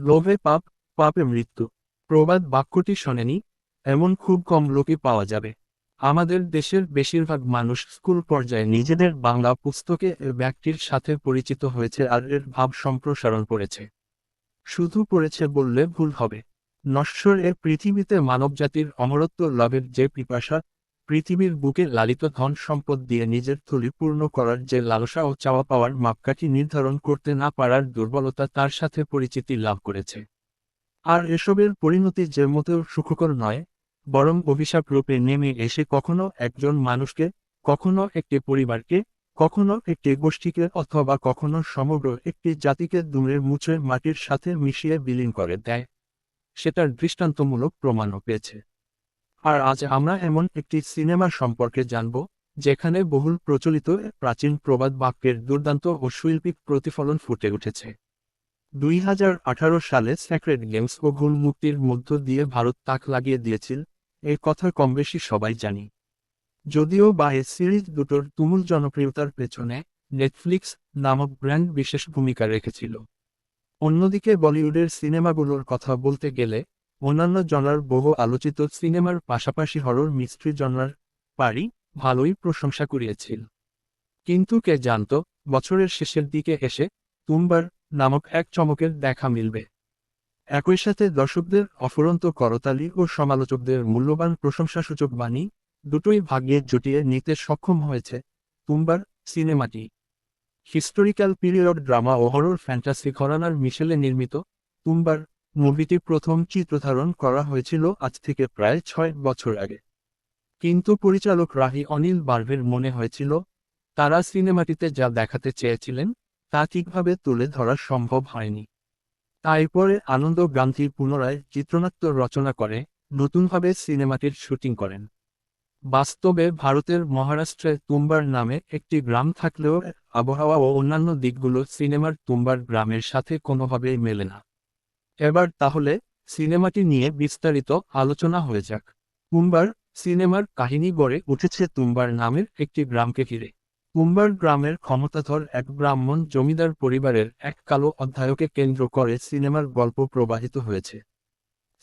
লোভে পাপ, পাপে মৃত্যু। প্রবাদ বাক্যটি শোনেনি, এমন খুব কম লোকই পাওয়া যাবে। আমাদের দেশের বেশিরভাগ মানুষ স্কুল পর্যায়ে নিজেদের বাংলা পুস্তকে এ ব্যক্তির সাথে পরিচিত হয়েছে আর এর ভাব সম্প্রসারণ করেছে। শুধু পড়েছে বললে ভুল হবে। নশ্বর এ পৃথিবীতে মানবজাতির অমরত্ব লাভের যে পিপাসা, পৃথিবীর বুকে লালিত ধন সম্পদ দিয়ে নিজের থলি পূর্ণ করার যে লালসা ও চাওয়া পাওয়ার মাপকাঠি নির্ধারণ করতে না পারার দুর্বলতা তার সাথে পরিচিতি লাভ করেছে। আর এসবের পরিণতি যে মোটেও সুখকর নয়, বরং অভিশাপ রূপে নেমে এসে কখনো একজন মানুষকে, কখনো একটি পরিবারকে, কখনো একটি গোষ্ঠীকে অথবা কখনো সমগ্র একটি জাতিকে দুমড়ে মুচড়ে মাটির সাথে মিশিয়ে বিলীন করে দেয়। সেটার দৃষ্টান্তমূলক প্রমাণও পেয়েছে। আর আজ আমরা এমন একটি সিনেমা সম্পর্কে জানব, যেখানে বহুল প্রচলিত প্রাচীন প্রবাদ বাক্যের দুর্দান্ত ও শৈল্পিক প্রতিফলন ফুটে উঠেছে। 2018 সালে স্যাক্রেড গেমস ও গুণ মুক্তির মধ্য দিয়ে ভারত তাক লাগিয়ে দিয়েছিল, এই কথা কমবেশি সবাই জানি। যদিও বা এ সিরিজ দুটোর তুমুল জনপ্রিয়তার পেছনে নেটফ্লিক্স নামক ব্র্যান্ড বিশেষ ভূমিকা রেখেছিল। অন্যদিকে বলিউডের সিনেমাগুলোর কথা বলতে গেলে অন্যান্য জনরার বহু আলোচিত সিনেমার পাশাপাশি হরর মিস্ট্রি জনরার পারি ভালোই প্রশংসা কুড়িয়েছিল। কিন্তু কে জানতো, বছরের শেষের দিকে এসে তুমবার নামক এক চমকের দেখা মিলবে। একই সাথে দর্শকদের অফুরন্ত করতালি ও সমালোচকদের মূল্যবান প্রশংসাসূচক বাণী, দুটোই ভাগ্যে জুটিয়ে নিতে সক্ষম হয়েছে তুমবার সিনেমাটি। হিস্টোরিক্যাল পিরিয়ড ড্রামা ও হরর ফ্যান্টাসি ঘরানার মিশেলে নির্মিত তুমবার মুভিটি প্রথম চিত্রধারণ করা হয়েছিল আজ থেকে প্রায় 6 বছর আগে। কিন্তু পরিচালক রাহি অনিল বার্ভের মনে হয়েছিল, তারা সিনেমাটিতে যা দেখাতে চেয়েছিলেন তা ঠিকভাবে তুলে ধরা সম্ভব হয়নি। তাই পরে আনন্দ গান্ধী পুনরায় চিত্রনাট্য রচনা করে নতুনভাবে সিনেমাটির শুটিং করেন। বাস্তবে ভারতের মহারাষ্ট্রে তুম্বার নামে একটি গ্রাম থাকলেও এর আবহাওয়া ও অন্যান্য দিকগুলো সিনেমার তুম্বার গ্রামের সাথে কোনোভাবেই মেলে না। এবার তাহলে সিনেমাটি নিয়ে বিস্তারিত আলোচনা হয়ে যাক। তুম্বার সিনেমার কাহিনী গড়ে উঠেছে তুম্বার নামের একটি গ্রামকে ঘিরে। তুম্বার গ্রামের ক্ষমতাধর এক ব্রাহ্মণ জমিদার পরিবারের এক কালো অধ্যায়কে কেন্দ্র করে সিনেমার গল্প প্রবাহিত হয়েছে।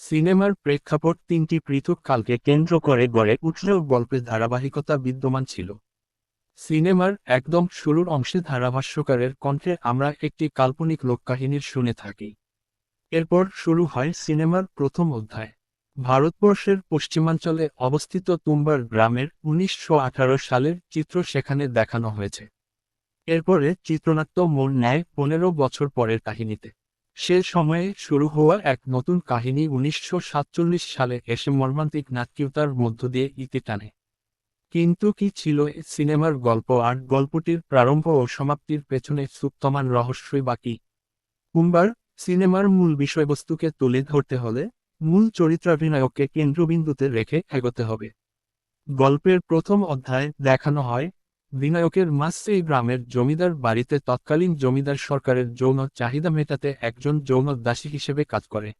সিনেমার প্রেক্ষাপট 3টি পৃথক কালকে কেন্দ্র করে গড়ে উঠলেও গল্পের ধারাবাহিকতা বিদ্যমান ছিল। সিনেমার একদম শুরুর অংশে ধারাভাষ্যকারের কণ্ঠে আমরা একটি কাল্পনিক লোককাহিনীর শুনে থাকি। এরপর শুরু হয় সিনেমার প্রথম অধ্যায়। ভারতবর্ষের পশ্চিমাঞ্চলে অবস্থিত তুম্বার গ্রামের 1918 সালের চিত্র সেখানে দেখানো হয়েছে। এরপরে চিত্রনাট্য মোড় নেয় 15 বছর পরের কাহিনীতে। সে সময়ে শুরু হওয়া এক নতুন কাহিনী 1947 সালে এসে মর্মান্তিক নাটকীয়তার মধ্য দিয়ে ইতি টানে। কিন্তু কি ছিল এ সিনেমার গল্প আর গল্পটির প্রারম্ভ ও সমাপ্তির পেছনে সুপ্তমান রহস্যই বাকি? তুম্বার সিনেমার মূল বিষয়বস্তুকে তুলে ধরতে হলে মূল চরিত্রাভিনয়কে কেন্দ্রবিন্দুতে রেখে এগোতে হবে। গল্পের প্রথম অধ্যায়ে দেখানো হয় বিনায়কের মাসে গ্রামের জমিদার বাড়িতে তৎকালীন জমিদার সরকারের যৌন চাহিদা মেটাতে একজন যৌন দাসী হিসেবে কাজ করে।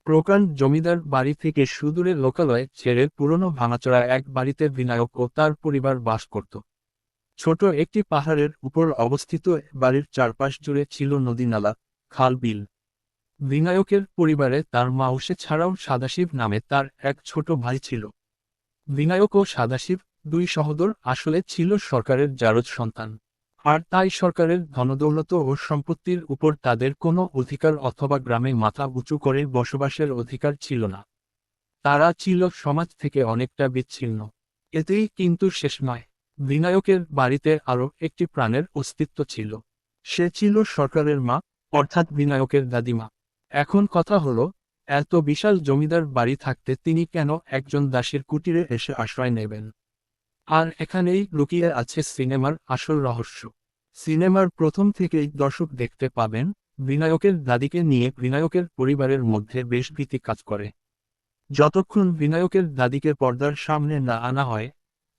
প্রকাণ্ড জমিদার বাড়ি থেকে সুদূরে লোকালয়ে ছেড়ে পুরনো ভাঙাচোরা এক বাড়িতে বিনায়ক ও তার পরিবার বাস করত। ছোট একটি পাহাড়ের উপর অবস্থিত বাড়ির চারপাশ জুড়ে ছিল নদী নালা, খাল বিল। বিনায়কের পরিবারে তার মাউসে ছাড়াও সাদাশিব নামে তার এক ছোট ভাই ছিল। বিনায়ক ও সাদাশিব, দুই সহোদর, আসলে ছিল সরকারের জারজ সন্তান। আর তাই সরকারের ধনদৌলত ও সম্পত্তির উপর তাদের কোনো অধিকার অথবা গ্রামে মাথা উঁচু করে বসবাসের অধিকার ছিল না। তারা ছিল সমাজ থেকে অনেকটা বিচ্ছিন্ন। এতেই কিন্তু শেষ নয়। বিনায়কের বাড়িতে আরও একটি প্রাণের অস্তিত্ব ছিল। সে ছিল সরকারের মা, অর্থাৎ বিনায়কের দাদিমা। এখন কথা হলো, এত বিশাল জমিদার বাড়ি থাকতে তিনি কেন একজন দাসীর কুটিরে এসে আশ্রয় নেবেন? আর এখানেই লুকিয়ে আছে সিনেমার আসল রহস্য। সিনেমার প্রথম থেকেই দর্শক দেখতে পাবেন বিনায়কের দাদিকে নিয়ে বিনায়কের পরিবারের মধ্যে বেশ ভীতি কাজ করে। যতক্ষণ বিনায়কের দাদিকে পর্দার সামনে না আনা হয়,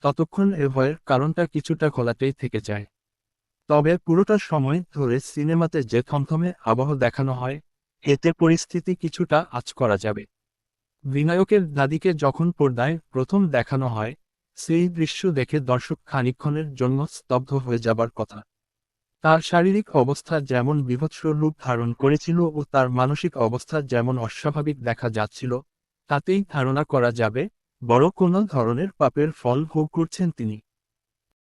ততক্ষণ এ ভয়ের কারণটা কিছুটা খোলাতেই থেকে যায়। তবে পুরোটা সময় ধরে সিনেমাতে যে থমথমে আবহ দেখানো হয়, এতে পরিস্থিতি কিছুটা আঁচ করা যাবে। বিনায়কের দাদিকে যখন পর্দায় প্রথম দেখানো হয়, সেই দৃশ্য দেখে দর্শক খানিকক্ষণের জন্য স্তব্ধ হয়ে যাবার কথা। তার শারীরিক অবস্থা যেমন বীভৎস রূপ ধারণ করেছিল ও তার মানসিক অবস্থা যেমন অস্বাভাবিক দেখা যাচ্ছিল, তাতেই ধারণা করা যাবে বড় কোনো ধরনের পাপের ফল ভোগ করছেন তিনি।